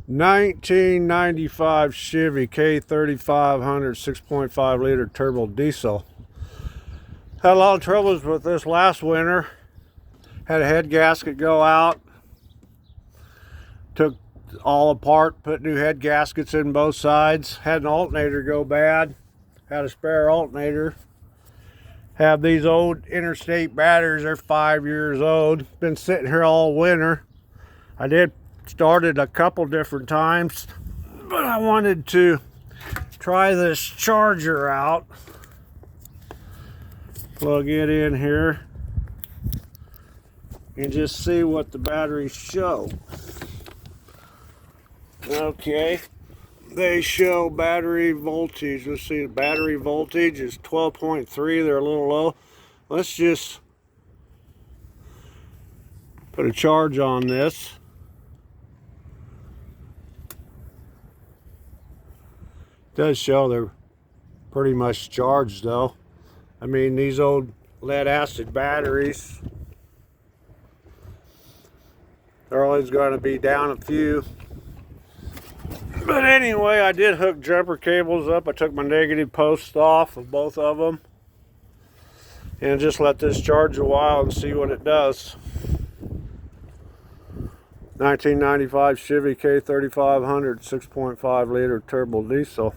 1995 Chevy k3500 6.5 liter turbo diesel. Had a lot of troubles with this last winter. Had a head gasket go out. Took all apart, put new head gaskets in both sides. Had an alternator go bad. Had a spare alternator. Have these old interstate batteries, they're 5 years old. Been sitting here all winter. I did start it a couple different times, but I wanted to try this charger out. Plug it in here and just see what the batteries show. Okay, they show battery voltage. Let's see, the battery voltage is 12.3. They're a little low. Let's just put a charge on this. It does show they're pretty much charged though. I mean, these old lead acid batteries, they're always going to be down a few. But anyway, I did hook jumper cables up. I took my negative posts off of both of them and just let this charge a while and see what it does. 1995 Chevy k3500 6.5 liter turbo diesel.